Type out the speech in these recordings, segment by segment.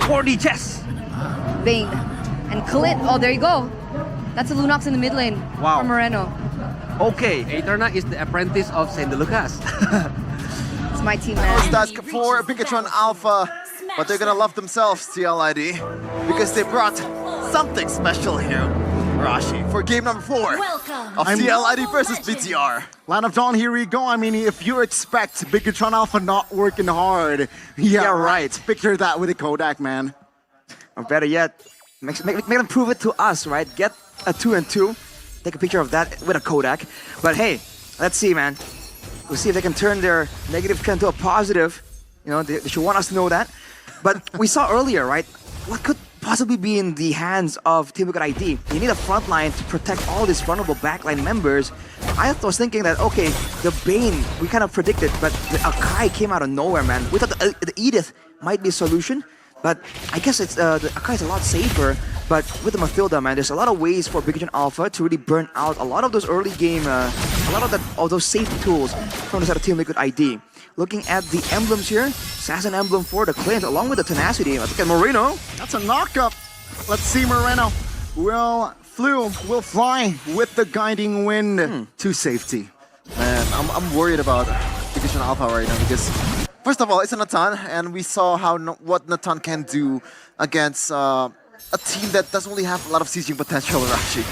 4D chess. Vayne. And Clint. Oh, there you go. That's a Lunox in the mid lane. Wow. From Moreno. Okay, Eterna is the apprentice of Saint Lucas. It's my team, That was man. task for Bigetron Alpha, but they're gonna love themselves, TLID, because they brought something special here, Rashi, for game number 4 of TLID versus BTR. Line of Dawn, here we go. I mean, if you expect Bigetron Alpha not working hard, yeah, right. Picture that with a Kodak, man. Or better yet, make them prove it to us, right? Get a 2 and 2, take a picture of that with a Kodak. But hey, let's see, man. We'll see if they can turn their negative trend to a positive. You know, they should want us to know that. But we saw earlier, right? What could possibly be in the hands of Team TLID? You need a front line to protect all these vulnerable backline members. I was thinking that, okay, the Bane, we kind of predicted, but the Akai came out of nowhere, man. We thought the Edith might be a solution, but I guess it's the Akai is a lot safer. But with the Mathilda, man, there's a lot of ways for Bigetron Alpha to really burn out a lot of those early game, a lot of those safety tools from the side of Team TLID. Looking at the emblems here, Assassin emblem for the Clint, along with the Tenacity. Look at Moreno. That's a knockup. Let's see Moreno will fly with the guiding wind to safety. Man, I'm worried about Bigetron Alpha right now because, first of all, it's a Natan, and we saw what Natan can do against a team that doesn't really have a lot of sieging potential, Rashi.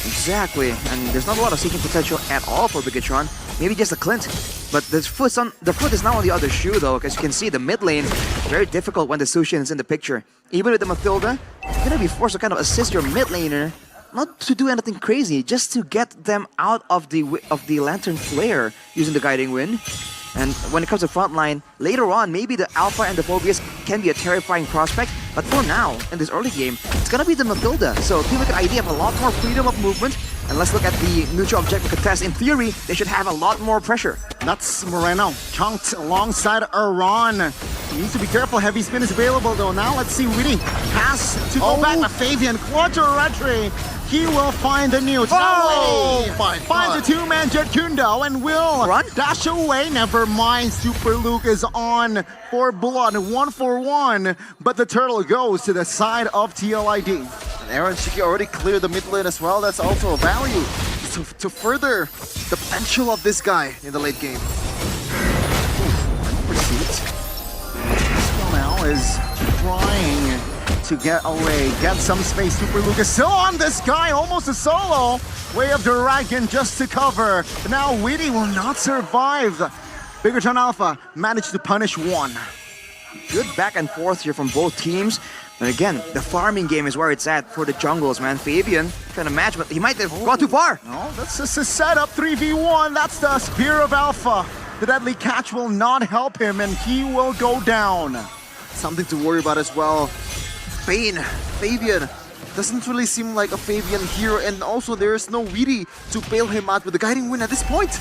Exactly, and there's not a lot of sieging potential at all for Bigetron. Maybe just a Clint, but the foot is now on the other shoe though. As you can see, the mid lane very difficult when the Sushin is in the picture. Even with the Mathilda, you're gonna be forced to kind of assist your mid laner, not to do anything crazy, just to get them out of the Lantern Flare using the Guiding Wind. And when it comes to frontline, later on, maybe the Alpha and the Phobius can be a terrifying prospect. But for now, in this early game, it's gonna be the Mathilda. So Team TLID have a lot more freedom of movement. And let's look at the neutral objective contest. In theory, they should have a lot more pressure. That's Moreno, chunked alongside Iran. He needs to be careful, heavy spin is available though. Now let's see, Witty has to go back to Fabian, Quadra. He will find the newt. Finds a two-man Jet Kundo and will dash away. Never mind, Super Luke is on for blood, 1-for-1. But the turtle goes to the side of TLID. And Aaron Shiki already cleared the mid lane as well. That's also a value to further the potential of this guy in the late game. Now is trying to get away, get some space. Super Luke is still on this guy, almost a solo. Way of Dragon just to cover. Now Witty will not survive. Bigetron Alpha managed to punish one. Good back and forth here from both teams. And again, the farming game is where it's at for the jungles, man. Fabian trying to match, but he might have gone too far. No, that's just a setup, 3v1. That's the Spear of Alpha. The Deadly Catch will not help him, and he will go down. Something to worry about as well. Fabian doesn't really seem like a Fabian hero, and also there's no Witty to bail him out with the Guiding Wind at this point.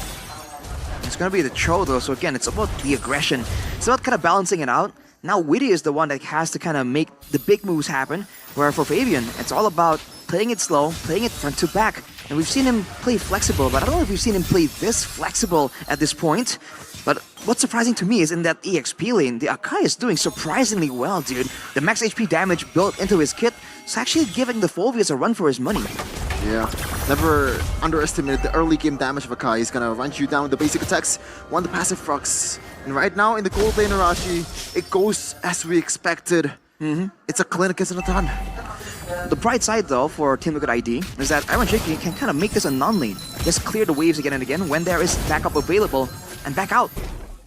It's gonna be the Cho though, so again, it's about the aggression. It's about kind of balancing it out. Now Witty is the one that has to kind of make the big moves happen, where for Fabian, it's all about playing it slow, playing it front to back. And we've seen him play flexible, but I don't know if we've seen him play this flexible at this point. But what's surprising to me is in that EXP lane, the Akai is doing surprisingly well, dude. The max HP damage built into his kit is actually giving the Phobius a run for his money. Yeah, never underestimate the early game damage of Akai. He's gonna run you down with the basic attacks, one the passive procs. And right now in the gold lane, Arashi, it goes as we expected. It's a Clint against Natan. The bright side though for Team TLID is that Iron Shaky can kind of make this a non-lane. Just clear the waves again and again when there is backup available and back out.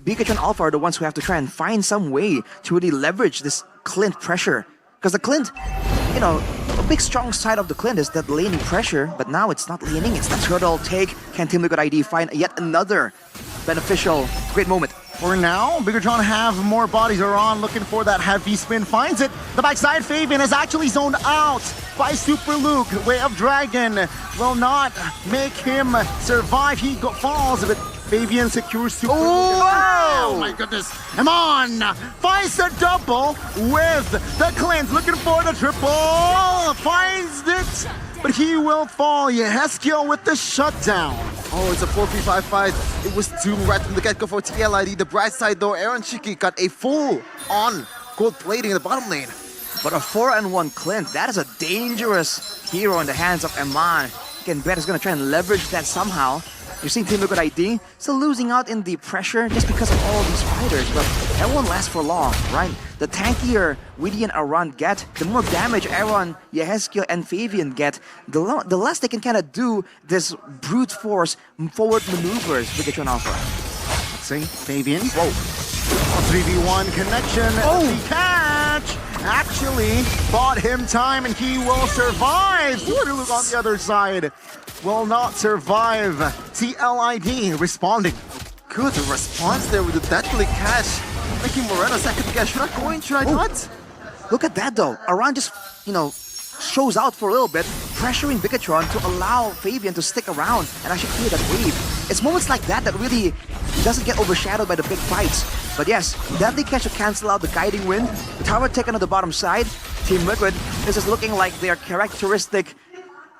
Bigetron Alpha are the ones who have to try and find some way to really leverage this Clint pressure. Because the Clint, you know, a big strong side of the Clint is that laning pressure, but now it's not laning, it's the turtle take. Can Team TLID find yet another beneficial great moment? For now, Bigetron have more bodies around, looking for that heavy spin, finds it. The backside Fabian is actually zoned out by Super Luke. Way of Dragon will not make him survive. He falls, but Fabian secures Super Luke. Oh my goodness. Amon finds the double with the Clint, looking for the triple. Finds it, but he will fall. Yeheskel with the shutdown. Oh, it's a 4v5 fight. It was doomed right from the get-go for TLID. The bright side though, Aaron Shiki got a full-on gold plating in the bottom lane. But a 4-on-1 Clint, that is a dangerous hero in the hands of Eman. Again, Bet is going to try and leverage that somehow. You're seeing Team Liquid ID still losing out in the pressure just because of all these fighters, but that won't last for long, right? The tankier Widdy and Aran get, the more damage Aaron, Yehezkiel, and Fabian get, the less they can kind of do this brute force forward maneuvers with Bigetron Alpha. Let's see, Fabian. Whoa. 3v1 connection. The catch actually bought him time, and he will survive. Superluke on the other side will not survive. TLID responding. Good response there with the deadly catch. Making Moreno second guess. Should I go in? Should I not? Look at that though. Aran just, shows out for a little bit, pressuring Bigetron to allow Fabian to stick around and actually clear that wave. It's moments like that that really doesn't get overshadowed by the big fights. But yes, deadly catch to cancel out the guiding wind. The tower taken on the bottom side. Team Liquid, this is looking like their characteristic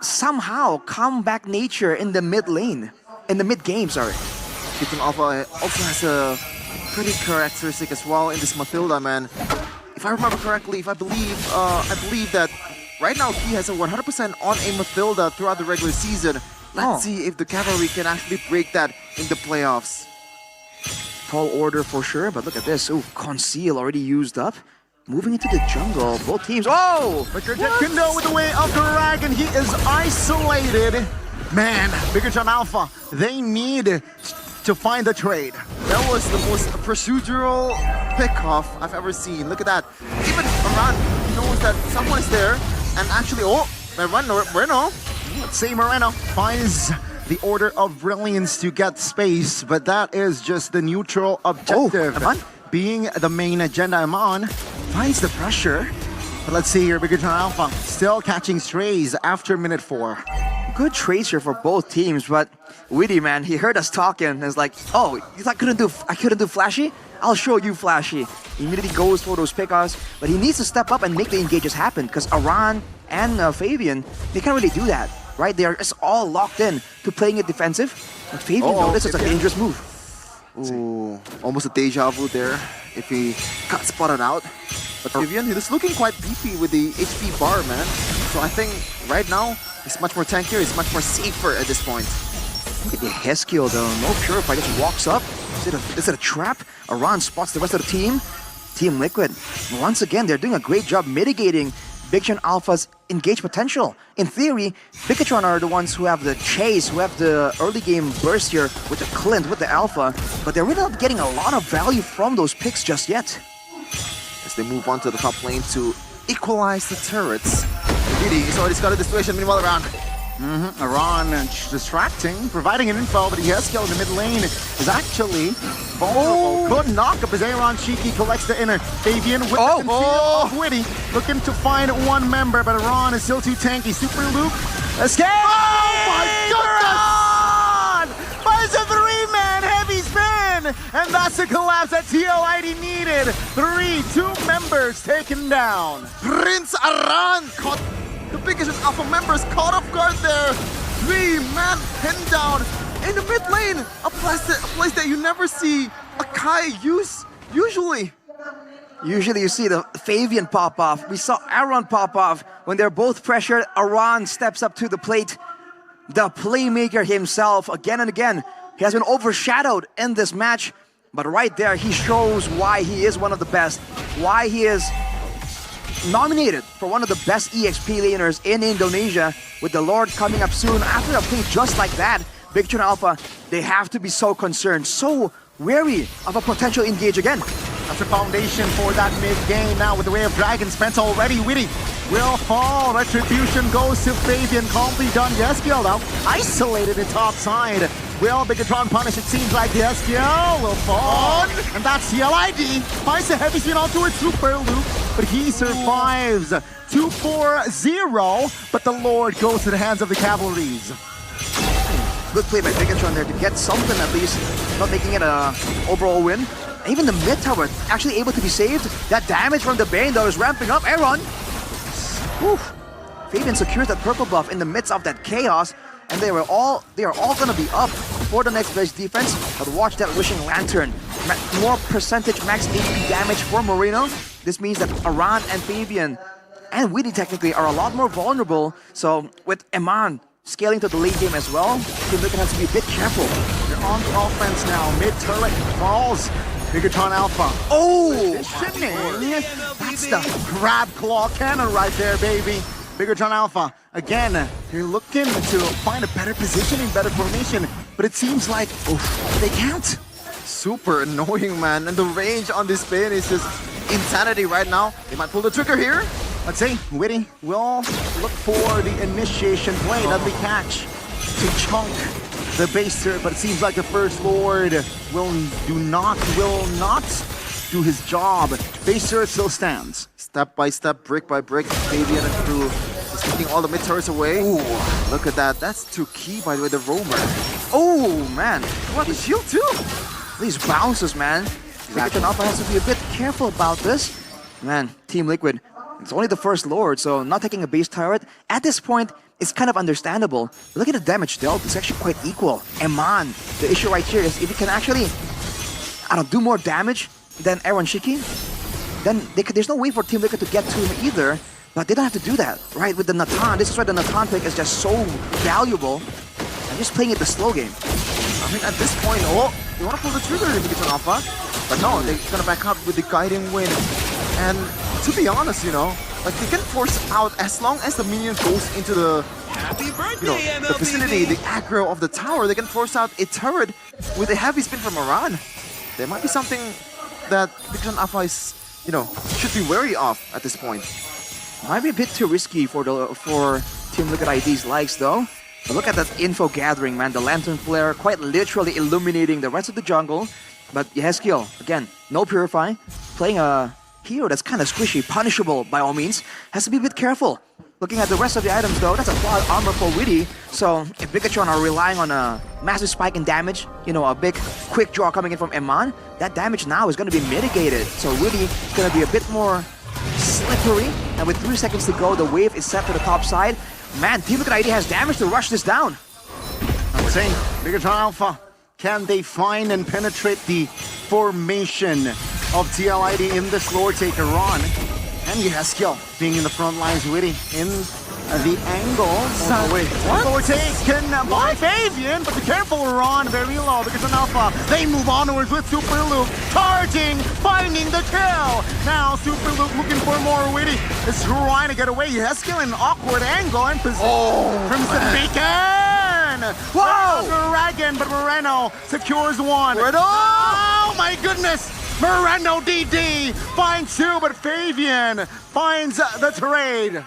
somehow comeback nature in the mid lane. In the mid game, sorry. Bigetron Alpha also has a pretty characteristic as well in this Mathilda, man. If I remember correctly, I believe that right now he has a 100% on a Mathilda throughout the regular season. Let's see if the Cavalry can actually break that in the playoffs. Tall order for sure, but look at this. Ooh, Conceal already used up. Moving into the jungle, both teams. Oh! Kundo with the way of Dragon. He is isolated. Man, Bigetron Alpha, they need to find the trade. That was the most procedural pickoff I've ever seen. Look at that. Even Aran knows that someone's there, and actually, Moreno. Let's see, Moreno finds the Order of Brilliance to get space, but that is just the neutral objective. Eman? Being the main agenda, Eman finds the pressure. But let's see here, Bigetron Alpha still catching strays after minute 4. Good tracer for both teams, but Widdy, man, he heard us talking and is like, oh, you thought I couldn't do Flashy? I'll show you Flashy. He immediately goes for those pickoffs, but he needs to step up and make the engages happen because Aran and Fabian, they can't really do that, right? They are just all locked in to playing it defensive. But Fabian noticed it's a dangerous move. Ooh, almost a deja vu there if he got spotted out. But Vivian, he's looking quite beefy with the HP bar, man. So I think right now, he's much more tankier, he's much more safer at this point. Look at the Heskill though, no Purify just walks up. Is it a trap? Aran spots the rest of the team. Team Liquid, once again, they're doing a great job mitigating Bigetron Alpha's engage potential. In theory, Bigetron are the ones who have the chase, who have the early game burst here with the Clint, with the Alpha, but they're really not getting a lot of value from those picks just yet. As they move on to the top lane to equalize the turrets. Widdy is already scouted the situation, meanwhile around. Aran distracting, providing an info, but Yehezkiel in the mid lane is actually vulnerable. Good knock up as Aaron Cheeky collects the inner. Fabian with the conceal of Widdy, looking to find one member, but Aran is still too tanky. Superluke, escape! Oh my goodness! Finds a 3-man heavy spin! And that's the collapse that TLID needed. 2 members taken down. Prince Aran caught the biggest Alpha members caught off guard there. 3-man pinned down in the mid lane. A place that you never see a Kai use usually. Usually you see the Fabian pop off. We saw Aaron pop off. When they're both pressured, Aran steps up to the plate. The playmaker himself, again and again. He has been overshadowed in this match. But right there, he shows why he is one of the best. Why he is nominated for one of the best EXP laners in Indonesia, with the Lord coming up soon. After a play just like that, Bigetron Alpha, they have to be so concerned, so wary of a potential engage again. That's the foundation for that mid-game now with the way of Dragon spent already. Widdy will fall. Retribution goes to Fabian. Calmly done. Yehezkiel now isolated in top side. Will Bigetron punish? It seems like Yehezkiel will fall. And that's TLID. Finds a heavy spin onto a Superluke, but he survives. 2-4-0, but the Lord goes to the hands of the Cavalries. Good play by Bigetron there to get something at least, not making it a overall win. Even the mid tower actually able to be saved. That damage from the Bane though is ramping up. Aaron! Oof. Fabian secures that purple buff in the midst of that chaos, and they are all gonna be up for the next base defense. But watch that Wishing Lantern. More percentage max AP damage for Moreno. This means that Aran and Fabian and Weedy technically are a lot more vulnerable. So with Eman scaling to the late game as well, Team Liquid has to be a bit careful. They're on the offense now. Mid-turret falls. Bigetron Alpha. Oh! Positioning. That's the crab claw cannon right there, baby. Bigetron Alpha, again, they're looking to find a better positioning, better formation, but it seems like they can't. Super annoying, man. And the range on this pin is just insanity right now. They might pull the trigger here. Let's see, Witty will look for the initiation play that they catch to chunk the base turret, but it seems like the First Lord will not do his job. Base turret still stands. Step by step, brick by brick, Fabian and crew just taking all the mid turrets away. Ooh, look at that. That's too key, by the way, the roamer. Oh, man. What, the shield too? These bounces, man. Bigetron Alpha has to be a bit careful about this. Man, Team Liquid, it's only the First Lord, so not taking a base turret. At this point, it's kind of understandable. Look at the damage dealt. It's actually quite equal. Eman, the issue right here is if he can actually, do more damage than Aaron Shiki, then there's no way for Team Liquid to get to him either. But they don't have to do that, right? With the Natan, this is why the Natan pick is just so valuable. I'm just playing it the slow game. I mean, at this point, they want to pull the trigger if it's an Alpha. But no, they're going to back up with the guiding wind. And to be honest, like they can force out as long as the minion goes into the, the vicinity, the aggro of the tower, they can force out a turret with a heavy spin from Aran. There might be something that Bigetron Alpha is, should be wary of at this point. Might be a bit too risky for Team Liquid ID's likes though. But look at that info gathering, man. The Lantern Flare quite literally illuminating the rest of the jungle. But Yeskiel, again, no Purify. Playing a hero that's kind of squishy, punishable by all means. Has to be a bit careful. Looking at the rest of the items though, that's a plot armor for Witty. So if Bigetron are relying on a massive spike in damage, a big quick draw coming in from Eman, that damage now is going to be mitigated. So Witty is going to be a bit more slippery. And with 3 seconds to go, the wave is set to the top side. Man, Team Liquid ID has damage to rush this down. I'm saying, Bigetron Alpha, can they find and penetrate the formation of TLID in this Lord Taker run? And Yeskiel being in the front lines, Witty in the angles. Lord taken by Fabian, but be careful, Ron, very low. Bigetron Alpha, they move onwards with Super Luke, charging, finding the kill. Now Super Luke looking for more. Witty is trying to get away. Yeskiel in an awkward angle and Crimson Beacon. Whoa! Dragon, but Moreno secures one. Oh my goodness! Moreno DD finds 2, but Fabian finds the trade.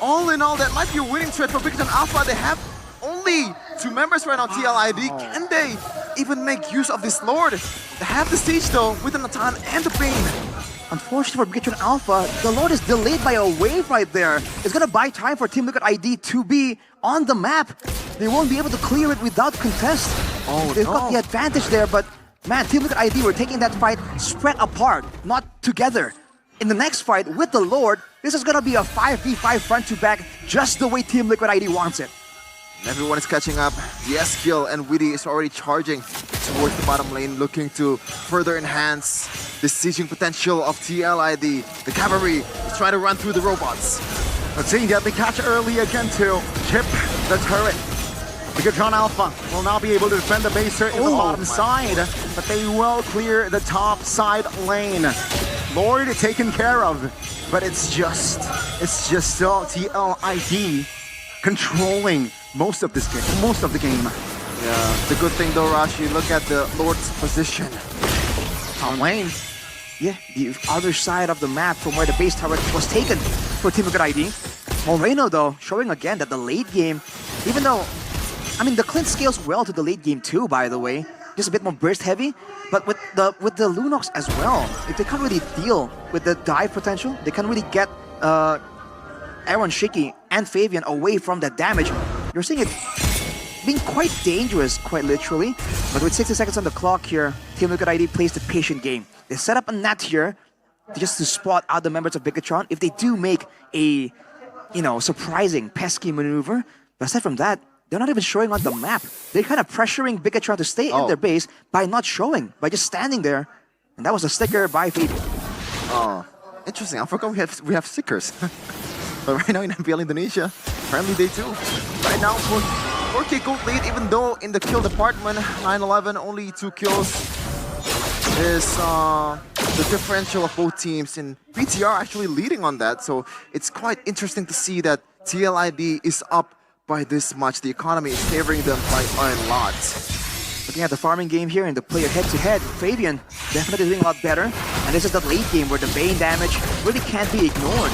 All in all, that might be a winning trade for Bigetron Alpha. They have only 2 members right now, TLID. Can they even make use of this Lord? They have the stage though, with the Natan and the Bane. Unfortunately for Bigetron Alpha, the Lord is delayed by a wave right there. It's gonna buy time for Team Liquid ID to be on the map. They won't be able to clear it without contest. They've got the advantage there, but man, Team Liquid ID were taking that fight spread apart, not together. In the next fight with the Lord, this is gonna be a 5v5 front to back, just the way Team Liquid ID wants it. Everyone is catching up. Yeskiel and Witty is already charging towards the bottom lane, looking to further enhance the sieging potential of TLID. The cavalry is trying to run through the robots. Let's see, get the catch early again to chip the turret. Bigetron Alpha will now be able to defend the base turret in the bottom side, but they will clear the top side lane. Lord taken care of, but it's just still TLID controlling most of this game, most of the game. Yeah, the good thing though, Rashi, look at the Lord's position. Top lane. Yeah, the other side of the map from where the base turret was taken for Team Liquid ID. Moreno though, showing again that the late game, even though, the Clint scales well to the late game too, by the way. Just a bit more burst heavy, but with the Lunox as well, if they can't really deal with the dive potential, they can't really get Aaron Shiki and Fabian away from that damage. You're seeing it being quite dangerous, quite literally. But with 60 seconds on the clock here, Team Liquid ID plays the patient game. They set up a net here just to spot out the members of Bigetron if they do make a, surprising, pesky maneuver. But aside from that, they're not even showing on the map. They're kind of pressuring Bigetron to stay in their base by not showing, by just standing there. And that was a sticker by Fabian. Oh, interesting. I forgot we have stickers. But right now in MPL Indonesia, apparently they do. Right now, 4K gold lead, even though in the kill department, 9-11, only 2 kills is the differential of both teams. And BTR actually leading on that, so it's quite interesting to see that TLID is up by this much. The economy is favoring them by a lot. Looking at the farming game here and the player head-to-head, Fabian definitely doing a lot better. And this is that late game where the Bane damage really can't be ignored.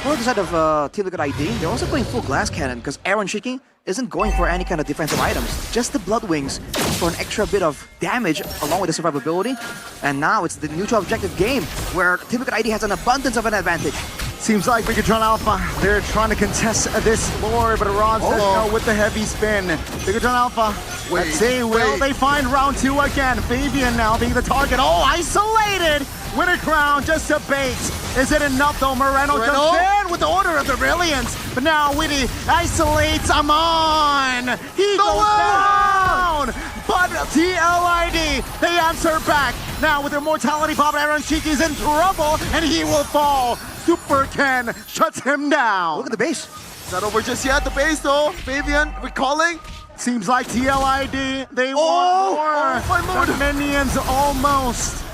For the side of Team Liquid ID, they're also going full glass cannon because Aaron Shiki isn't going for any kind of defensive items. Just the Blood Wings for an extra bit of damage along with the survivability. And now it's the neutral objective game where Team Liquid ID has an abundance of an advantage. Seems like Bigetron Alpha, they're trying to contest this lore, but Ron says no with the heavy spin. Bigetron Alpha, let's see, will they find round 2 again? Fabian now being the target. Oh, isolated! Winner crown just to bait. Is it enough though? Moreno jumps in with the Order of the Brilliance. But now Witty isolates Amon. He goes down! But TLID, they answer back. Now with their mortality pop, Aaron Shiki's in trouble and he will fall. Super Ken shuts him down. Look at the base. It's not over just yet. The base though, Fabian recalling. Seems like TLID, they want more. The minions almost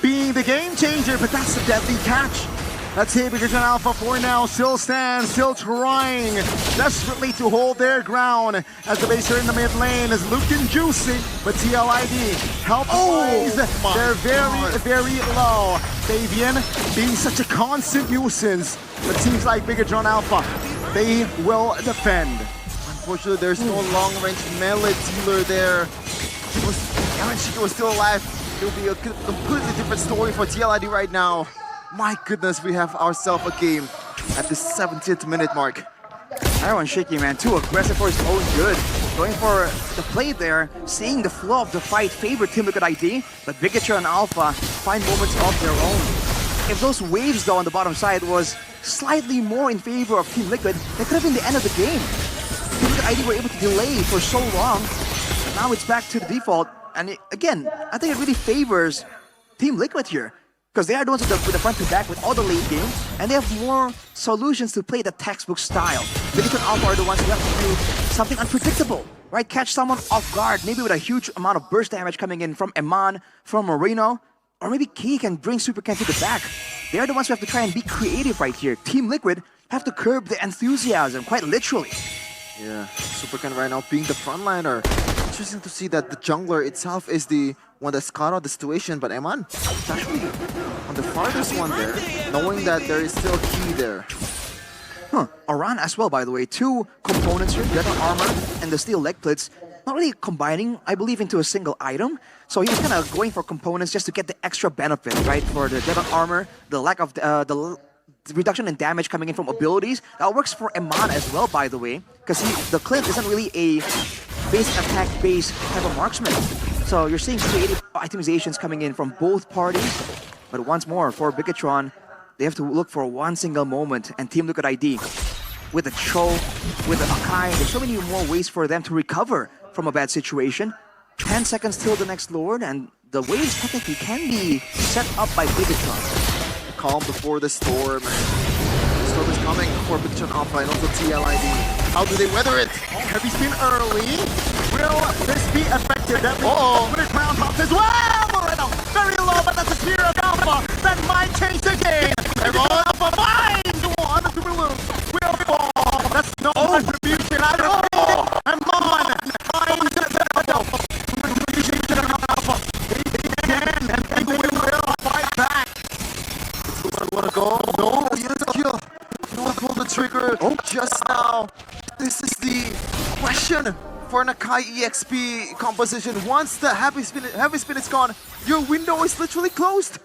being the game changer, but that's the deadly catch. Let's see, Bigetron Alpha for now still stands, still trying desperately to hold their ground as the base here in the mid lane is looking juicy, but TLID health-wise, they're very low. Fabian being such a constant nuisance, but seems like Bigetron Alpha, they will defend. Unfortunately, there's no long-range melee dealer there. Aaron Shiki was still alive. It will be a completely different story for TLID right now. My goodness, we have ourselves a game at the 17th minute mark. Aaron Shiki, man, too aggressive for his own good. Going for the play there, seeing the flow of the fight favor Team Liquid ID, but Bigetron and Alpha find moments of their own. If those waves, though, on the bottom side was slightly more in favor of Team Liquid, that could have been the end of the game. Team Liquid ID were able to delay for so long, but now it's back to the default. And again, I think it really favors Team Liquid here. Because they are the ones with the front to back with all the late game, and they have more solutions to play the textbook style. Bigetron Alpha are the ones who have to do something unpredictable, right? Catch someone off guard, maybe with a huge amount of burst damage coming in from Eman, from Moreno, or maybe Key can bring Super Ken to the back. They are the ones who have to try and be creative right here. Team Liquid have to curb the enthusiasm, quite literally. Yeah, Super Ken right now being the frontliner. Interesting to see that the jungler itself is the one that's caught out the situation, but Eman is actually on the farthest one there, knowing that there is still Key there. Aran as well, by the way. 2 components here, Dreadnought Armor and the Steel Leg Plates, not really combining, I believe, into a single item. So he was kind of going for components just to get the extra benefit, right? For the Dreadnought Armor, the lack of the reduction in damage coming in from abilities. That works for Eman as well, by the way, because the Clint isn't really a base attack base type of marksman. So you're seeing creative itemizations coming in from both parties. But once more, for Bigetron, they have to look for one single moment. And Team Liquid ID, with a Cho, with a Akai, there's so many more ways for them to recover from a bad situation. 10 seconds till the next Lord, and the waves technically can be set up by Bigetron. Calm before the storm. The storm is coming for Bigetron Alpha and also TLID. How do they weather it? Heavy spin early. Will this be effective? Winner crown pops as well! Moreno, very low, but that's a spear of Alpha. That might change the game. Alpha finds one. The Super Loop will fall. That's no contribution. I don't know. Amon finds the Alpha. Alpha. They can, and they will fight back. Want to go? No, he has a kill. You want to pull the trigger just now. This is the question for an Akai EXP composition. Once the heavy spin is gone, your window is literally closed.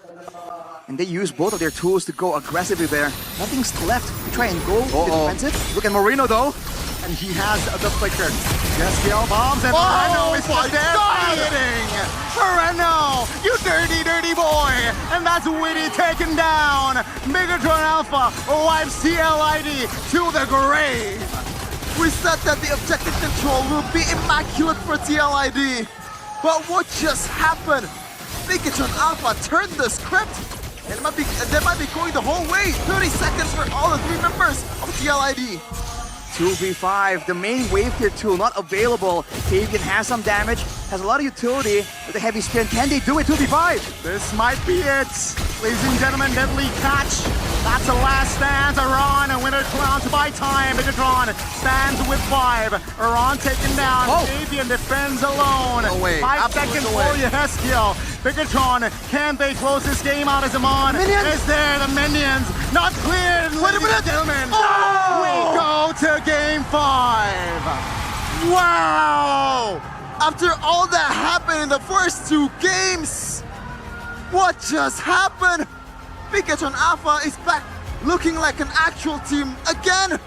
And they use both of their tools to go aggressively there. Nothing's left to try and go defensive. Look at Moreno though. And he has the flicker. SPL bombs and Moreno is devastating! Moreno, you dirty, dirty boy! And that's Witty taken down! Bigetron Alpha wipes TLID to the grave! We said that the objective control will be immaculate for TLID. But what just happened? Bigetron Alpha turned the script. And they might be going the whole way. 30 seconds for all the 3 members of TLID. 2v5, the main wave tier tool not available. Fabian has some damage, has a lot of utility with the heavy spin. Can they do it? 2v5. This might be it. Ladies and gentlemen, deadly catch. That's the last stand. Iran, a winner clown to buy time. Bigetron stands with 5. Iran taken down. Oh. Fabian defends alone. No way. 5 Absolutely seconds no way. for Yeskiel. Bigetron, can they close this game out as Amon? Minions. Is there the minions? Not cleared. Wait a ladies minute. and gentlemen. Oh. We go to game 5. Wow! After all that happened in the first 2 games, what just happened? Bigetron Alpha is back looking like an actual team again.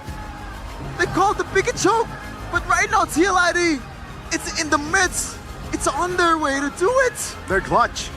They called the Biget choke, but right now TLID, it's in the midst. It's on their way to do it. They're clutch.